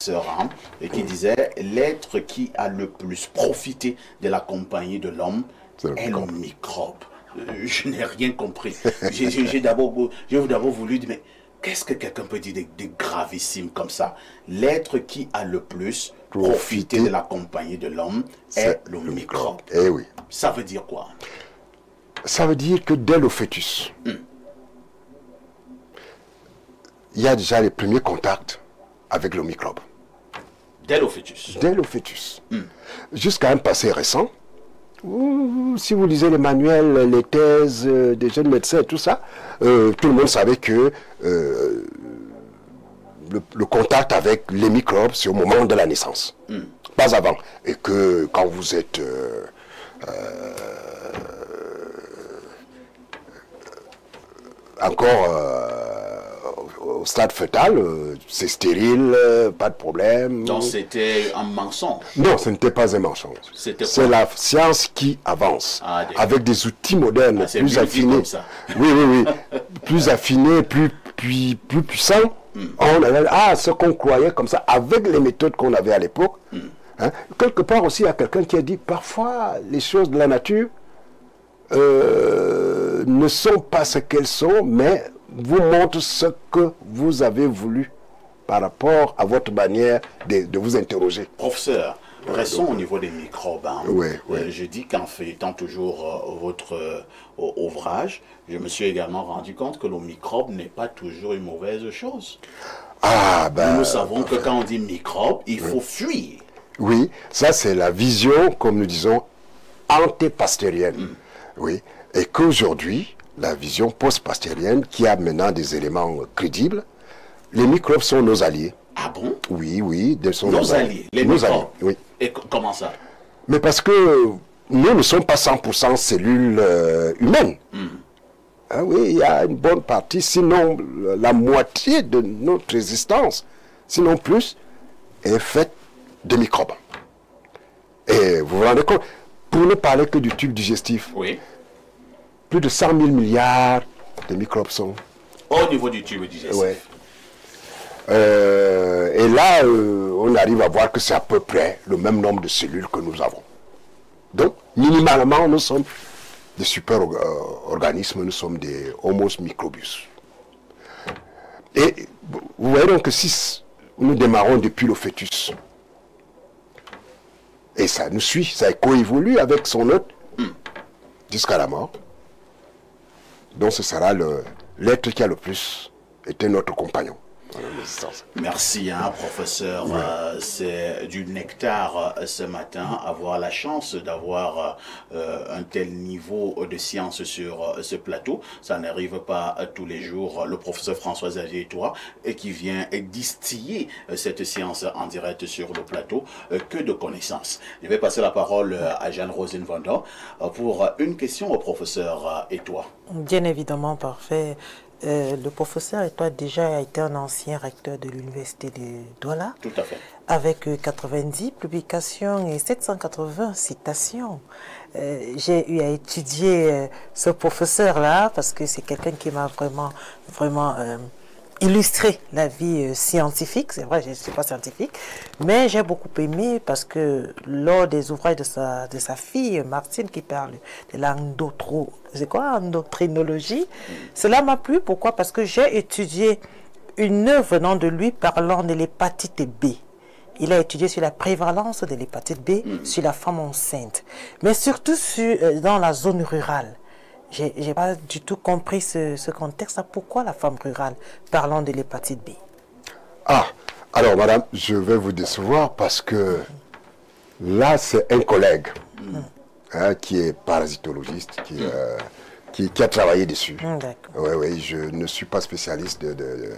sœur, hein, et qui disait l'être qui a le plus profité de la compagnie de l'homme est le microbe. Je n'ai rien compris. J'ai d'abord voulu dire, mais qu'est-ce que quelqu'un peut dire de gravissime comme ça? L'être qui a le plus profité de la compagnie de l'homme est le microbe. Eh oui. Ça veut dire quoi? Ça veut dire que dès le fœtus, il y a déjà les premiers contacts avec le microbe. Dès le fœtus. Dès le fœtus. Jusqu'à un passé récent, si vous lisez les manuels, les thèses des jeunes médecins et tout ça, tout le monde savait que le contact avec les microbes, c'est au moment de la naissance. Pas avant. Et que quand vous êtes encore au stade fœtal, c'est stérile, pas de problème. Donc c'était un mensonge? Non, ce n'était pas un mensonge. C'est la science qui avance, avec des outils modernes, plus affinés. Oui, oui, oui. Plus affinés, plus puissants. Ce qu'on croyait comme ça, avec les méthodes qu'on avait à l'époque. Hein. Quelque part aussi, il y a quelqu'un qui a dit, parfois, les choses de la nature ne sont pas ce qu'elles sont, mais vous montrent ce que vous avez voulu par rapport à votre manière de vous interroger. Professeur, restons au niveau des microbes. Hein. Oui. Je dis qu'en feuilletant toujours votre ouvrage, je me suis également rendu compte que le microbe n'est pas toujours une mauvaise chose. Nous savons que quand on dit microbe, il faut fuir. Oui, ça c'est la vision, comme nous disons, antépasteurienne. Oui, et qu'aujourd'hui, la vision post-pasteurienne, qui a maintenant des éléments crédibles, les microbes sont nos alliés. Ah bon? Oui, oui. Sont nos alliés, les microbes. Alliés, oui. Et comment ça? Mais parce que nous ne sommes pas 100% cellules humaines. Oui, il y a une bonne partie, sinon la moitié de notre existence, sinon plus, est faite de microbes. Et vous vous rendez compte, pour ne parler que du tube digestif, plus de 100 000 milliards de microbes sont... Au niveau du tube digestif. Oui. Et là, on arrive à voir que c'est à peu près le même nombre de cellules que nous avons. Donc, minimalement, nous sommes des super-organismes, nous sommes des Homo microbius. Et vous voyez donc que si nous démarrons depuis le fœtus, et ça nous suit, ça coévolue avec son hôte jusqu'à la mort, donc ce sera l'être qui a le plus été notre compagnon. Merci, professeur. C'est du nectar ce matin, avoir la chance d'avoir un tel niveau de science sur ce plateau. Ça n'arrive pas tous les jours. Le professeur François-Xavier et toi, qui vient distiller cette science en direct sur le plateau, que de connaissances. Je vais passer la parole à Jeanne-Rosine Vanda pour une question au professeur et toi. Bien évidemment, parfait. Le professeur Etoile déjà a été un ancien recteur de l'université de Douala. Tout à fait. Avec 90 publications et 780 citations. J'ai eu à étudier ce professeur-là parce que c'est quelqu'un qui m'a vraiment illustrer la vie scientifique. C'est vrai, je ne suis pas scientifique, mais j'ai beaucoup aimé parce que lors des ouvrages de sa fille, Martine, qui parle de l'endocrinologie, cela m'a plu. Pourquoi? Parce que j'ai étudié une œuvre venant de lui parlant de l'hépatite B. Il a étudié sur la prévalence de l'hépatite B sur la femme enceinte, mais surtout dans la zone rurale. Je n'ai pas du tout compris ce contexte-là. Pourquoi la femme rurale parlant de l'hépatite B? Alors madame, je vais vous décevoir parce que là, c'est un collègue qui est parasitologiste, qui a travaillé dessus. Oui, je ne suis pas spécialiste de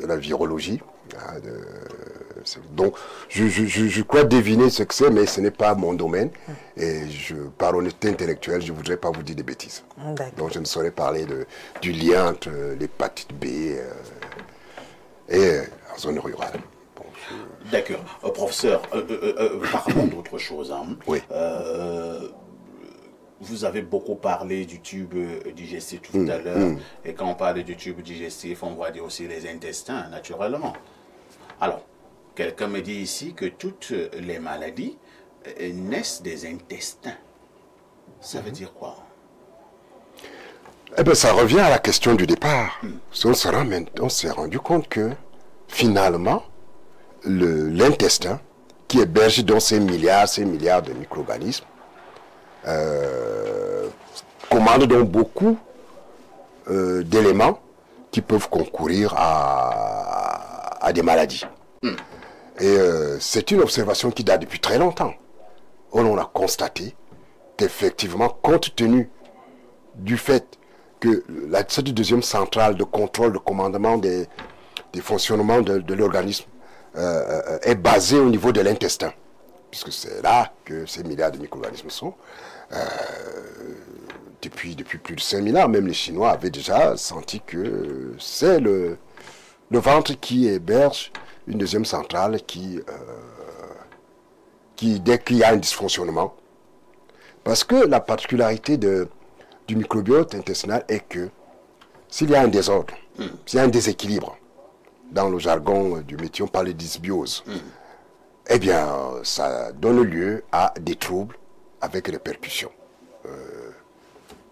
la virologie. Donc, je crois deviner ce que c'est, mais ce n'est pas mon domaine. Et par honnêteté intellectuelle, je ne voudrais pas vous dire des bêtises. Donc, je ne saurais parler du lien entre l'hépatite B et la zone rurale. Bon, D'accord. Professeur, parlons d'autre chose. Oui. vous avez beaucoup parlé du tube digestif tout à l'heure. Et quand on parle du tube digestif, on voit dire aussi les intestins, naturellement. Alors, quelqu'un me dit ici que toutes les maladies naissent des intestins. Ça veut dire quoi? Eh bien, ça revient à la question du départ. On s'est rendu compte que, finalement, l'intestin, qui héberge dans ces milliards de micro-organismes, commande donc beaucoup d'éléments qui peuvent concourir à des maladies. Et c'est une observation qui date depuis très longtemps. On a constaté qu'effectivement, compte tenu du fait que cette deuxième centrale de contrôle, de commandement des fonctionnements de l'organisme est basée au niveau de l'intestin, puisque c'est là que ces milliards de micro-organismes sont. Depuis plus de 5000 ans, même les Chinois avaient déjà senti que c'est le ventre qui héberge une deuxième centrale qui dès qu'il y a un dysfonctionnement. Parce que la particularité du microbiote intestinal est que s'il y a un désordre, s'il y a un déséquilibre, dans le jargon du métier on parle de dysbiose, eh bien ça donne lieu à des troubles avec répercussions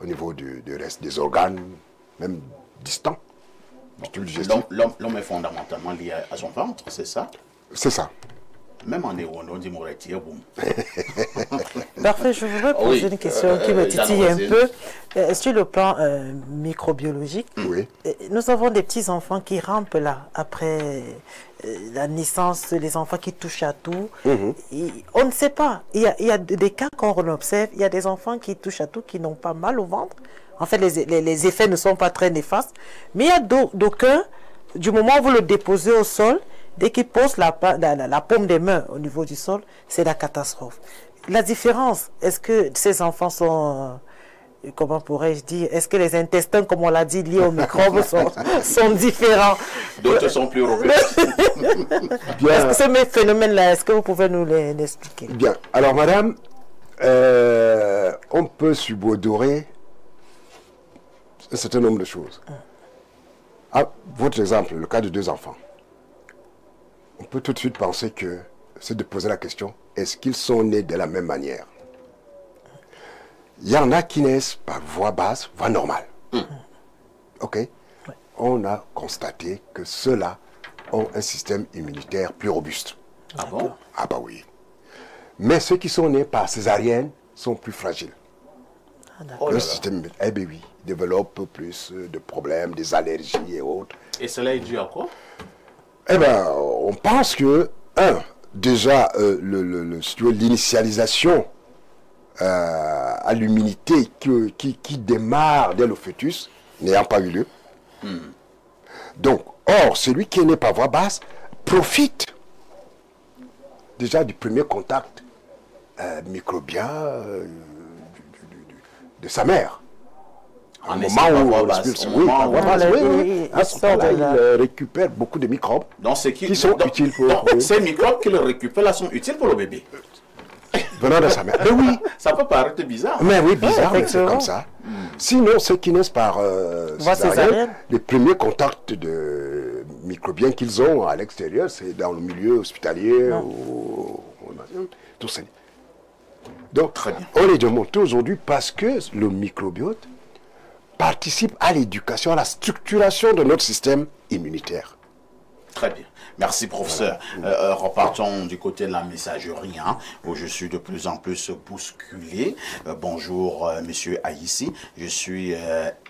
au niveau du reste des organes, même distants. Donc l'homme est fondamentalement lié à son ventre, c'est ça? C'est ça. Même en néo, on dit Moretti, boum. Parfait, je voudrais poser une question qui me titille un peu. Sur le plan microbiologique, nous avons des petits-enfants qui rampent là, après la naissance, les enfants qui touchent à tout. On ne sait pas. Il y a des cas qu'on observe, il y a des enfants qui touchent à tout, qui n'ont pas mal au ventre. En fait, les effets ne sont pas très néfastes. Mais il y a d'aucuns, du moment où vous le déposez au sol, dès qu'il pose la paume des mains au niveau du sol, c'est la catastrophe. La différence, est-ce que ces enfants sont, comment pourrais-je dire, est-ce que les intestins, comme on l'a dit, liés aux microbes sont différents? D'autres sont plus robustes. Est-ce que ces phénomènes-là, est-ce que vous pouvez nous l'expliquer? Bien. Alors, madame, on peut subodorer un certain nombre de choses. Votre exemple, le cas de 2 enfants. On peut tout de suite penser que c'est de poser la question, est-ce qu'ils sont nés de la même manière? Il y en a qui naissent par voie basse, voie normale. Ok? On a constaté que ceux-là ont un système immunitaire plus robuste. Ah bon? Ah bah oui. Mais ceux qui sont nés par césarienne sont plus fragiles. Le système, eh bien oui, développe plus de problèmes, des allergies et autres. Et cela est dû à quoi? Eh bien, on pense que, déjà, l'initialisation à l'immunité qui démarre dès le fœtus, n'ayant pas eu lieu. Donc, celui qui est né par voie basse profite déjà du premier contact microbien de sa mère. En moment où il récupère beaucoup de microbes qui sont utiles pour... Ces microbes qu'il récupère là sont utiles pour le bébé. Venant de sa mère. Mais oui. Ça peut paraître bizarre. Mais oui, bizarre, mais c'est comme ça. Sinon, ceux qui naissent par césarienne, les premiers contacts de microbiens qu'ils ont à l'extérieur, c'est dans le milieu hospitalier ou tout ça. Donc, on les demande aujourd'hui parce que le microbiote participe à l'éducation, à la structuration de notre système immunitaire. Très bien. Merci, professeur. Repartons du côté de la messagerie, où je suis de plus en plus bousculé. Bonjour, monsieur Aïssi. Je suis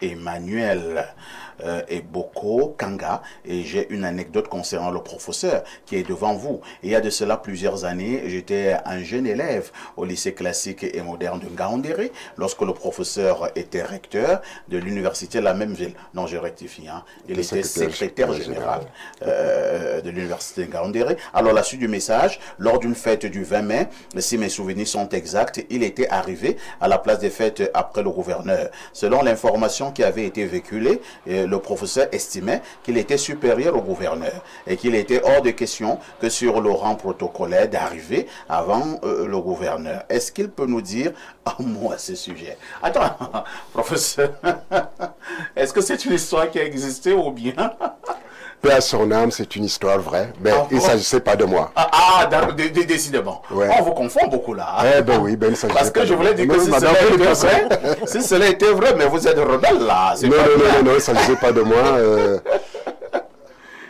Emmanuel Eboko Kanga et j'ai une anecdote concernant le professeur qui est devant vous. Il y a de cela plusieurs années, j'étais un jeune élève au lycée classique et moderne de Ngaoundéré lorsque le professeur était recteur de l'université de la même ville. Non, je rectifie. Il était secrétaire général de l'université de Ngaoundéré. Alors, la suite du message, lors d'une fête du 20 mai, si mes souvenirs sont exacts, il était arrivé à la place des fêtes après le gouverneur. Selon l'information qui avait été véhiculée, le professeur estimait qu'il était supérieur au gouverneur et qu'il était hors de question que sur le rang protocolaire d'arriver avant le gouverneur. Est-ce qu'il peut nous dire un mot à ce sujet? Attends, professeur, est-ce que c'est une histoire qui a existé ou bien? Paix à son âme, c'est une histoire vraie, mais il ne s'agissait pas de moi. Décidément. Ouais. On vous confond beaucoup là. Eh ben oui, ben il s'agissait Parce que pas je de voulais moi. dire que si Madame, cela vous était passez. vrai, si cela était vrai, mais vous êtes rebelle là. Non, non, il ne s'agissait pas de moi.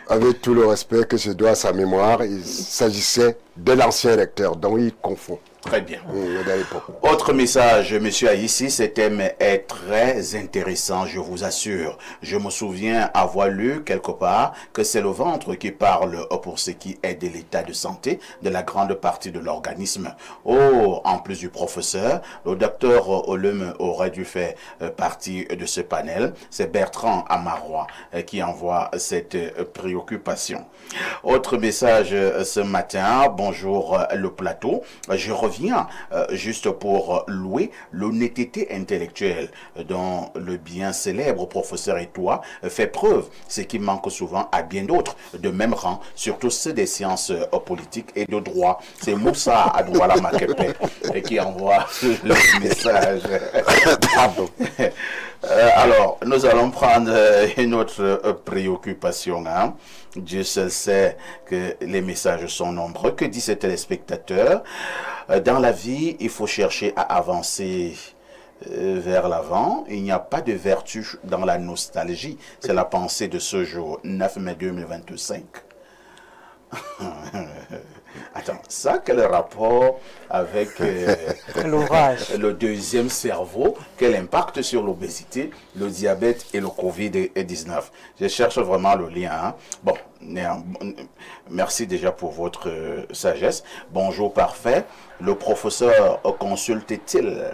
Avec tout le respect que je dois à sa mémoire, il s'agissait de l'ancien recteur, donc il confond. Très bien. À l'époque. Autre message, monsieur Aïssi, ce thème est très intéressant, je vous assure. Je me souviens avoir lu quelque part que c'est le ventre qui parle pour ce qui est de l'état de santé de la grande partie de l'organisme. Oh, en plus du professeur, le docteur Olum aurait dû faire partie de ce panel. C'est Bertrand Amarois qui envoie cette préoccupation. Autre message ce matin, bonjour le plateau. Je reviens juste pour louer l'honnêteté intellectuelle dont le bien célèbre professeur Etoua fait preuve, ce qui manque souvent à bien d'autres de même rang, surtout ceux des sciences politiques et de droit. C'est Moussa Adouala Makepe qui envoie le message. Alors, nous allons prendre une autre préoccupation. Hein. Dieu seul sait que les messages sont nombreux. Que dit ce téléspectateur? Dans la vie, il faut chercher à avancer vers l'avant. Il n'y a pas de vertu dans la nostalgie. C'est la pensée de ce jour, 9 mai 2025. Attends, ça, quel rapport avec l'orage, le deuxième cerveau? Quel impact sur l'obésité, le diabète et le Covid-19? Je cherche vraiment le lien. Hein. Bon, merci déjà pour votre sagesse. Bonjour, parfait. Le professeur consulte-t-il?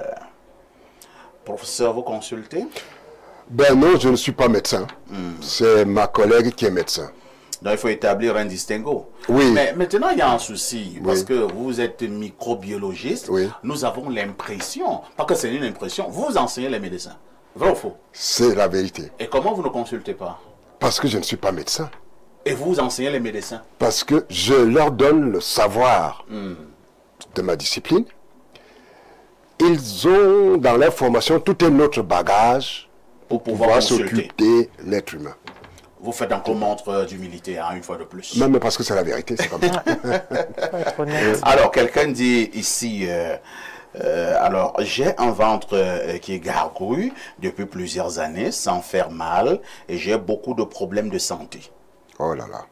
Professeur, vous consultez? Ben non, je ne suis pas médecin. C'est ma collègue qui est médecin. Donc il faut établir un distinguo. Oui. Mais maintenant, il y a un souci, parce que vous êtes microbiologiste, oui. Nous avons l'impression, pas que c'est une impression, vous enseignez les médecins. Vrai ou faux? C'est la vérité. Et comment vous ne consultez pas? Parce que je ne suis pas médecin. Et vous enseignez les médecins? Parce que je leur donne le savoir de ma discipline. Ils ont dans leur formation tout un autre bagage pour pouvoir s'occuper de l'être humain. Vous faites encore montre d'humilité, hein, une fois de plus. Non, mais parce que c'est la vérité, c'est comme ça. Alors, quelqu'un dit ici, alors, j'ai un ventre qui est gargouille depuis plusieurs années, sans faire mal, et j'ai beaucoup de problèmes de santé. Oh là là.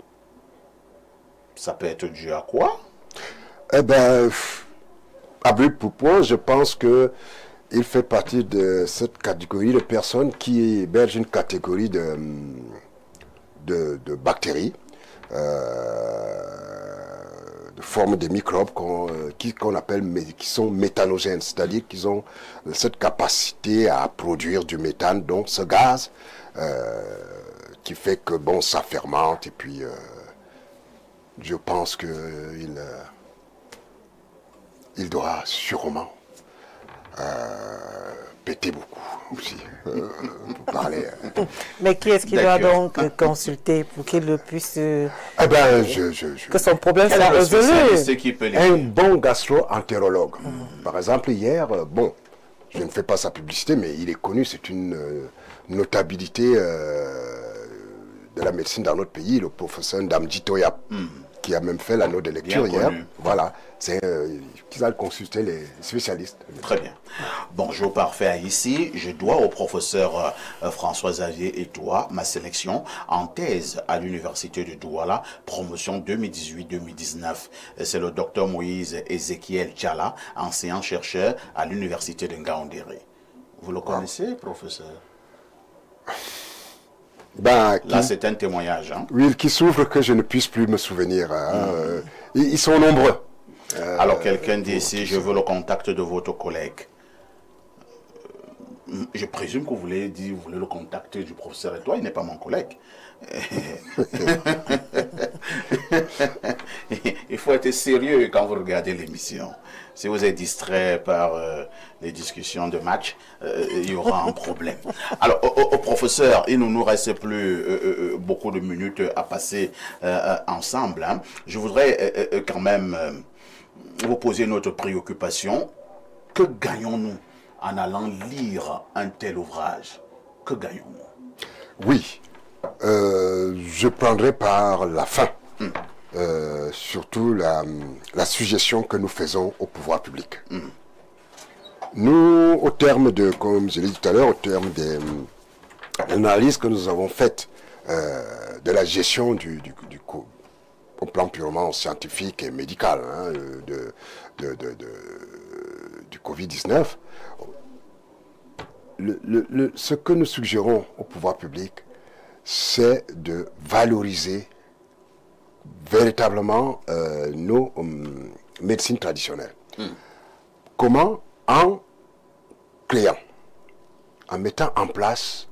Ça peut être dû à quoi? Eh bien, à brûle pour point, je pense que il fait partie de cette catégorie de personnes qui hébergent une catégorie de bactéries, de formes de microbes qu'on appelle, qui sont méthanogènes, c'est-à-dire qu'ils ont cette capacité à produire du méthane, donc ce gaz qui fait que bon, ça fermente, et puis je pense qu'il il doit sûrement péter beaucoup aussi, pour parler. Mais qui est-ce qui doit donc consulter pour qu'il puisse... Eh ben, que son problème soit résolu. Un bon gastro-entérologue. Par exemple, hier, bon, je ne fais pas sa publicité, mais il est connu, c'est une notabilité de la médecine dans notre pays, le professeur Ndamdi Toyap, qui a même fait la note de lecture hier. Voilà, c'est qu'ils aillent consulter les spécialistes. Très bien. Bonjour, parfait. Ici, je dois au professeur François-Xavier Etoua ma sélection en thèse à l'université de Douala, promotion 2018-2019. C'est le docteur Moïse Ézéchiel Tchala, enseignant-chercheur à l'université de Ngaoundéré. Vous le connaissez, professeur? Ben, là, c'est un témoignage. Hein? Oui, qui s'ouvre que je ne puisse plus me souvenir. Hein. Ils sont nombreux. Alors, quelqu'un dit ici, je veux le contact de votre collègue. Je présume que vous voulez dire, vous voulez le contact du professeur et toi, il n'est pas mon collègue. Il faut être sérieux quand vous regardez l'émission. Si vous êtes distrait par les discussions de match, il y aura un problème. Alors, au professeur, il ne nous reste plus beaucoup de minutes à passer ensemble. Hein. Je voudrais quand même vous poser notre préoccupation. Que gagnons-nous en allant lire un tel ouvrage? Que gagnons-nous? Oui, je prendrai par la fin. Surtout la suggestion que nous faisons au pouvoir public. Nous, au terme de, comme je l'ai dit tout à l'heure, au terme des analyses que nous avons faites de la gestion du au plan purement scientifique et médical hein, du Covid-19, ce que nous suggérons au pouvoir public, c'est de valoriser véritablement nos médecines traditionnelles. Comment? En créant, en mettant en place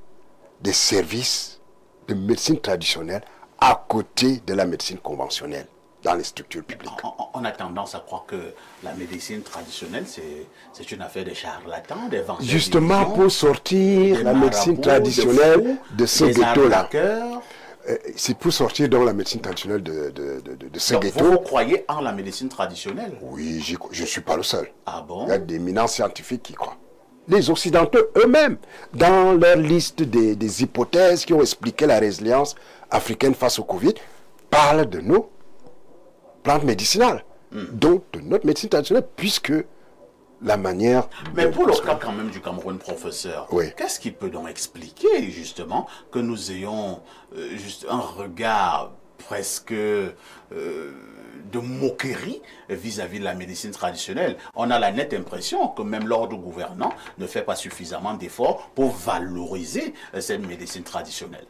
des services de médecine traditionnelle à côté de la médecine conventionnelle dans les structures publiques. On a tendance à croire que la médecine traditionnelle, c'est une affaire des charlatans, des vendeurs. Justement pour sortir la médecine traditionnelle de ce ghetto-là. C'est pour sortir dans la médecine traditionnelle de ce ghetto. Vous croyez en la médecine traditionnelle? Oui, je ne suis pas le seul. Ah bon? Il y a d'éminents scientifiques qui croient. Les Occidentaux eux-mêmes, dans leur liste des hypothèses qui ont expliqué la résilience africaine face au Covid, parlent de nos plantes médicinales, donc de notre médecine traditionnelle, puisque la manière... Mais pour le cas quand même du Cameroun, professeur, oui. Qu'est-ce qui peut donc expliquer justement que nous ayons juste un regard presque de moquerie vis-à-vis de la médecine traditionnelle? On a la nette impression que même l'ordre gouvernant ne fait pas suffisamment d'efforts pour valoriser cette médecine traditionnelle.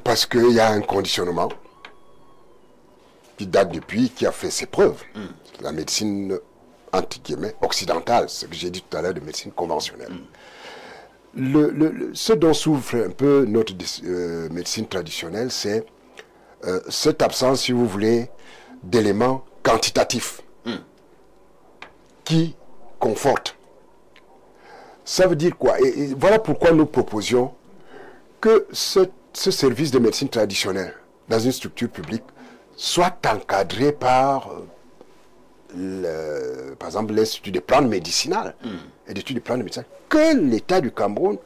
Parce qu'il y a un conditionnement qui date depuis, qui a fait ses preuves. La médecine entre guillemets occidentale, ce que j'ai dit tout à l'heure de médecine conventionnelle. Ce dont souffre un peu notre médecine traditionnelle, c'est cette absence, si vous voulez, d'éléments quantitatifs qui confortent. Ça veut dire quoi? Et voilà pourquoi nous proposions que ce service de médecine traditionnelle dans une structure publique soit encadré par exemple l'Institut des plantes médicinales et d'études des plantes médicinales que l'État du Cameroun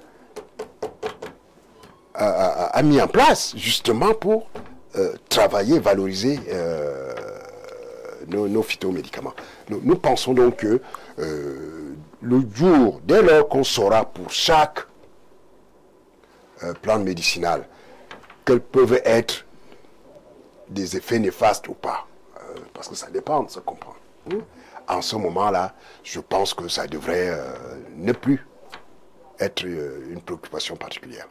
a mis en place justement pour travailler, valoriser nos phytomédicaments. Nous pensons donc que le jour, dès lors qu'on saura pour chaque plante médicinale quels peuvent être des effets néfastes ou pas, parce que ça dépend de ce qu'on prend. En ce moment-là, je pense que ça devrait ne plus être une préoccupation particulière.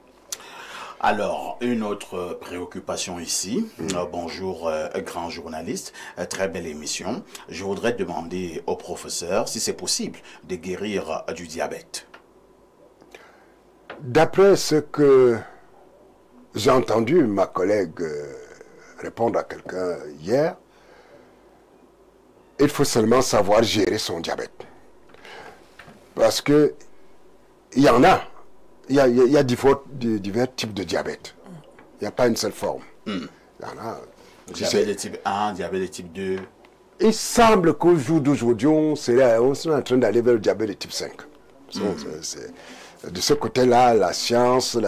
Alors, une autre préoccupation ici. Bonjour, grand journaliste. Très belle émission. Je voudrais demander au professeur si c'est possible de guérir du diabète. D'après ce que j'ai entendu ma collègue répondre à quelqu'un hier, il faut seulement savoir gérer son diabète. Parce que il y en a. Il y a divers types de diabète. Il n'y a pas une seule forme. Il y en a. Diabète de type 1, diabète de type 2. Il semble qu'au jour d'aujourd'hui, on est en train d'aller vers le diabète de type 5. De ce côté-là, la science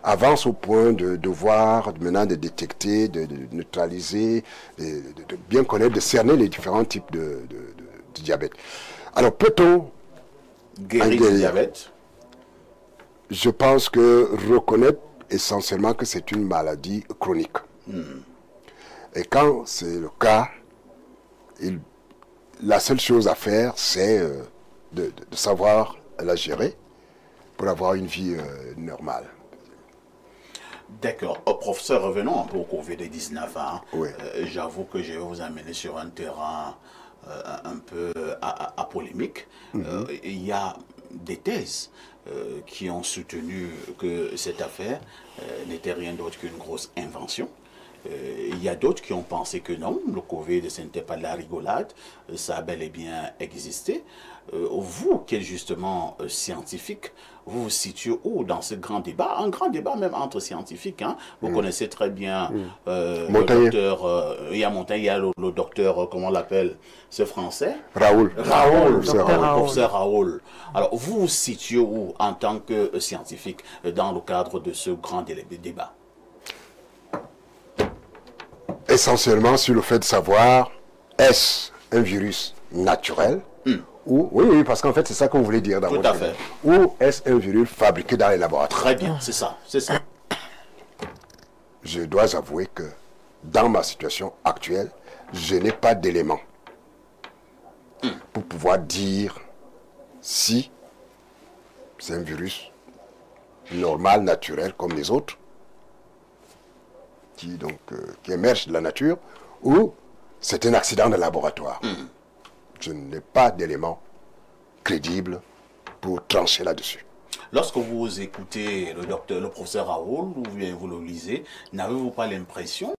avance au point de devoir maintenant de détecter, de neutraliser, de bien connaître, de cerner les différents types de diabète. Alors, peut-on guérir du diabète? Je pense que reconnaître essentiellement que c'est une maladie chronique. Et quand c'est le cas, la seule chose à faire, c'est de savoir la gérer pour avoir une vie normale. D'accord. Professeur, revenons un peu au Covid-19. Hein. Oui. J'avoue que je vais vous amener sur un terrain un peu polémique. Il y a des thèses qui ont soutenu que cette affaire n'était rien d'autre qu'une grosse invention Il y a d'autres qui ont pensé que non, le Covid, ce n'était pas de la rigolade, ça a bel et bien existé. Vous, qui êtes justement scientifique, vous vous situez où dans ce grand débat? Un grand débat même entre scientifiques. Hein? Vous connaissez très bien le docteur, il y a Montaigne, il y a le docteur, comment on l'appelle, ce français? Raoul. Raoul, Raoul. professeur Raoul. Alors, vous vous situez où en tant que scientifique dans le cadre de ce grand débat? Essentiellement sur le fait de savoir, est-ce un virus naturel ou, oui, parce qu'en fait, c'est ça qu'on voulait dire dans Tout votre à fait. Ou est-ce un virus fabriqué dans les laboratoires? Très bien, c'est ça, c'est ça. Je dois avouer que dans ma situation actuelle, je n'ai pas d'éléments pour pouvoir dire si c'est un virus normal, naturel, comme les autres, qui émerge de la nature, ou c'est un accident de laboratoire. Je n'ai pas d'éléments crédibles pour trancher là-dessus. Lorsque vous écoutez le professeur Raoul, ou bien vous le lisez, n'avez-vous pas l'impression